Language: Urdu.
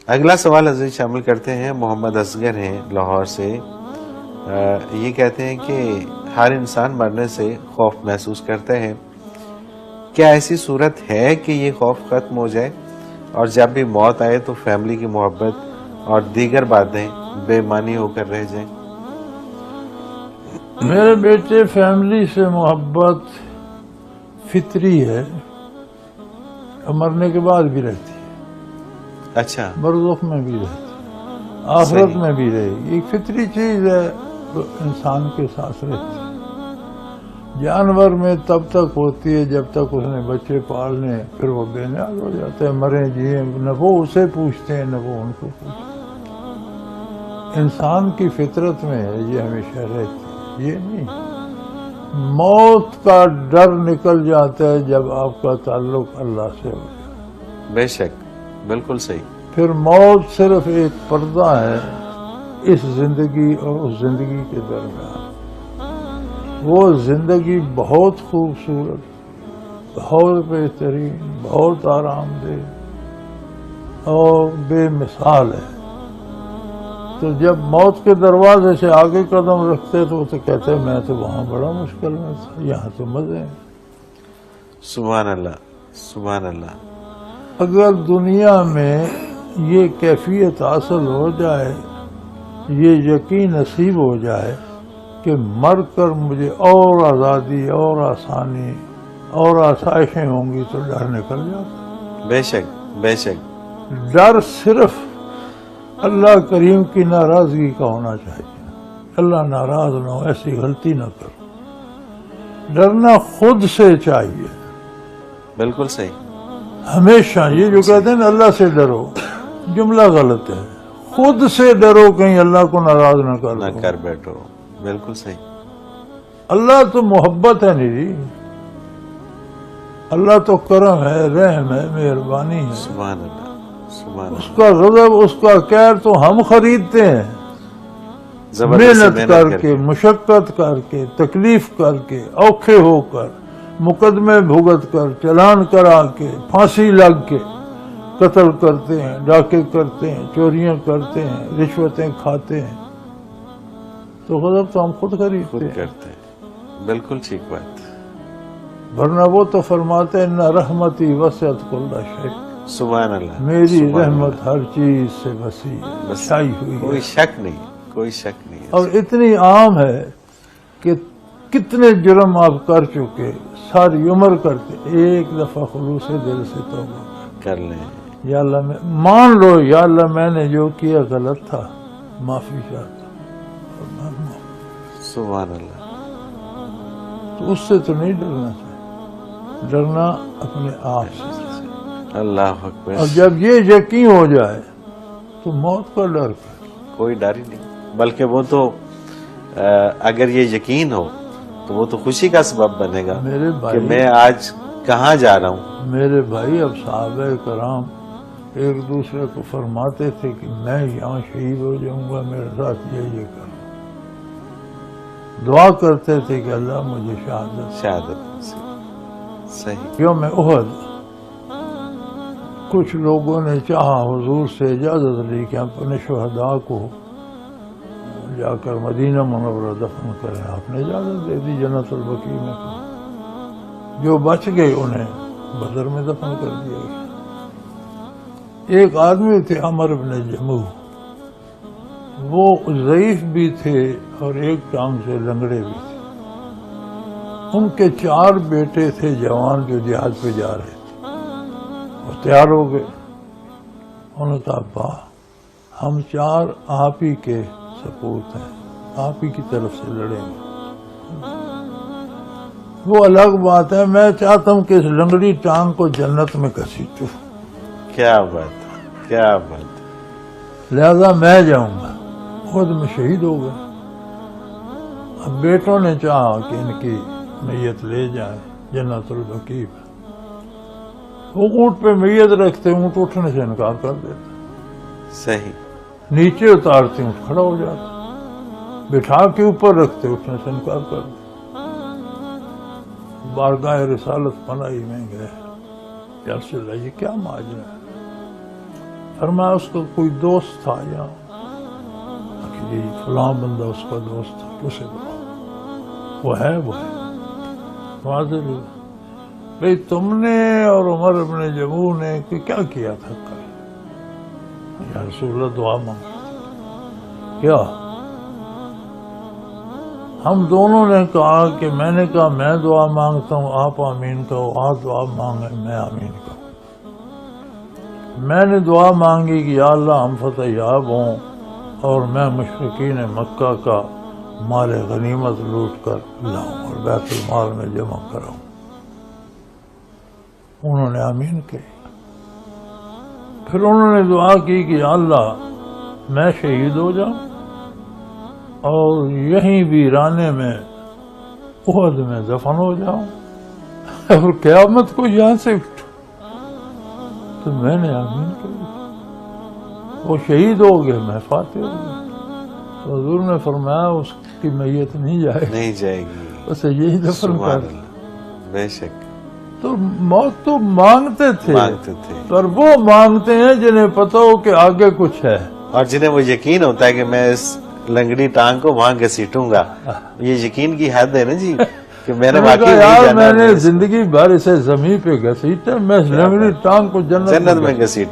اگلا سوال حضرت شامل کرتے ہیں، محمد اصغر ہیں لاہور سے. یہ کہتے ہیں کہ ہر انسان مرنے سے خوف محسوس کرتا ہے، کیا ایسی صورت ہے کہ یہ خوف ختم ہو جائے اور جب بھی موت آئے تو فیملی کی محبت اور دیگر باتیں بے معنی ہو کر رہ جائیں؟ میرے بیٹے، فیملی سے محبت فطری ہے، مرنے کے بعد بھی رہتی ہے، اچھا، برزخ میں بھی رہتی، آخرت میں بھی رہے گی. ایک فطری چیز ہے تو انسان کے ساتھ رہتی ہے. جانور میں تب تک ہوتی ہے جب تک اس نے بچے پالنے، پھر وہ بے نیاز ہو جاتے ہیں، مرے جیے، نہ وہ اسے پوچھتے ہیں نہ وہ ان کو پوچھتے ہیں. انسان کی فطرت میں ہے یہ ہمیشہ رہتی ہے. یہ نہیں، موت کا ڈر نکل جاتا ہے جب آپ کا تعلق اللہ سے ہو جائے. بے شک، بالکل صحیح. پھر موت صرف ایک پردہ ہے اس زندگی اور اس زندگی کے درمیان. وہ زندگی بہت خوبصورت، بہت بہترین، بہت آرام دہ اور بے مثال ہے. تو جب موت کے دروازے سے آگے قدم رکھتے تو کہتے میں تو وہاں بڑا مشکل میں تھا، یہاں تو مزے ہیں. سبحان اللہ، سبحان اللہ. اگر دنیا میں یہ کیفیت حاصل ہو جائے، یہ یقین نصیب ہو جائے کہ مر کر مجھے اور آزادی اور آسانی اور آسائشیں ہوں گی تو ڈر نکل جاتا. بے شک، بے شک. ڈر صرف اللہ کریم کی ناراضگی کا ہونا چاہیے. اللہ ناراض نہ ہو، ایسی غلطی نہ کرو. ڈرنا خود سے چاہیے. بالکل صحیح. ہمیشہ یہ جو کہتے ہیں نا اللہ سے ڈرو، جملہ غلط ہے. خود سے ڈرو، کہیں اللہ کو ناراض نہ کر بیٹھو. بالکل صحیح. اللہ تو محبت ہے نہیں، اللہ تو کرم ہے، رحم ہے، مہربانی ہے. سبحان اللہ، سبحان اس کا غضب، اس کا قہر تو ہم خریدتے ہیں، محنت کر کے، مشقت کر کے، تکلیف کر کے، اوکھے ہو کر، مقدمے بھگت کر، چلان کرا کے، پھانسی لگ کے قتل کرتے ہیں، ڈاکے کرتے ہیں، چوریاں کرتے ہیں، رشوتیں کھاتے ہیں. تو غضب تو ہم خود خریدتے ہیں. کرتے ہیں. بالکل ٹھیک بات. ورنہ وہ تو فرماتے ہیں نہ رحمتی وسعت کل شیء، سبحان اللہ، میری رحمت ہر چیز سے وسیع ہے، چھائی ہوئی ہے. کوئی شک نہیں، کوئی شک نہیں. اور اتنی عام ہے کہ کتنے جرم آپ کر چکے، ساری عمر کرتے، ایک دفعہ خلوص دل سے توبہ کر لیں. یا اللہ میں مان لو، یا اللہ میں نے جو کیا غلط تھا، معافی چاہتا ہوں. سبحان اللہ. تو اس سے تو نہیں ڈرنا چاہیے، ڈرنا اپنے آپ سے. اللہ اکبر. اور جب یہ یقین ہو جائے تو موت کا ڈر کوئی ڈر ہی نہیں. بلکہ وہ تو اگر یہ یقین ہو تو وہ تو خوشی کا سبب بنے گا میرے کہ بھائی، میں آج کہاں جا رہا ہوں. میرے بھائی، اب صحابہ کرام ایک دوسرے کو فرماتے تھے کہ میں یہاں شہید ہو جاؤں گا، میرے ساتھ یہ کرو. دعا کرتے تھے کہ اللہ مجھے شہادت. صحیح. یوم احد کچھ لوگوں نے چاہا حضور سے اجازت لی کہ اپنے شہداء کو جا کر مدینہ منورہ دفن کریں. آپ نے اجازت دے دی، جنت البقیع میں. جو بچ گئے انہیں بدر میں دفن کر دیا گیا. ایک آدمی تھے عمر بن جموح، وہ ضعیف بھی تھے اور ایک ٹانگ سے لنگڑے بھی تھے. ان کے 4 بیٹے تھے جوان جو جہاد پہ جا رہے تھے. وہ تیار ہو گئے. انہوں نے کہا ابا ہم 4 آپ ہی کے سپورٹ ہیں، آپ ہی کی طرف سے لڑیں گے. وہ الگ بات ہے، میں چاہتا ہوں کہ اس لنگڑی ٹانگ کو جنت میں گھسیٹوں. کیا بات ہے، کیا بات. لہذا میں جاؤں گا. خود میں شہید ہو گئے. اب بیٹوں نے چاہا کہ ان کی میت لے جائیں جنت البقیع. وہ اونٹ پہ میت رکھتے، اونٹ اٹھنے سے انکار کر دیتے. صحیح. نیچے اتارتے اونٹ کھڑا ہو جاتا. بٹھا کے اوپر رکھتے، اٹھنے سے انکار کر دیتے. بارگاہ رسالت پناہی میں گئے. یا رسول اللہ یہ کیا ماجرا ہے؟ فرمایا اس کا کوئی دوست تھا یا کہ فلاں بندہ اس کا دوست تھا، اسے بلاؤ، وہ ہے واضح نہیں بھئی تم نے اور عمر ابن جموع نے کیا کیا تھا کل؟ یا رسول اللہ دعا مانگ کیا؟ ہم دونوں نے کہا کہ میں نے کہا میں دعا مانگتا ہوں، آپ آمین کہو، آپ دعا مانگیں میں آمین کہوں۔ میں نے دعا مانگی کہ یا اللہ ہم فتح یاب ہوں اور میں مشرکین مکہ کا مال غنیمت لوٹ کر لاؤں اور بیت المال میں جمع کراؤں۔ انہوں نے آمین کہی۔ پھر انہوں نے دعا کی کہ یا اللہ میں شہید ہو جاؤں اور یہیں ویرانے میں احد میں دفن ہو جاؤں اور قیامت کو یہاں سے اٹھوں۔ تو میں نے آمین کہی، وہ شہید ہو گئے، میں فاتح ہو گیا۔ تو حضور نے فرمایا اس کی میت نہیں جائے گی، اسے یہی دفن سبحان کر۔ اللہ، بے شک۔ تو موت تو مانگتے تھے تھے، پر وہ مانگتے ہیں جنہیں پتہ ہو کہ آگے کچھ ہے، اور جنہیں وہ یقین ہوتا ہے کہ میں اس لنگڑی ٹانگ کو وہاں گھسیٹوں گا۔ یہ یقین کی حد ہے نا جی کہ میں نے واقعی یار میں نے زندگی بھر اسے زمین پہ گھسیٹا، میں لنگڑی ٹانگ کو جنت میں گھسیٹ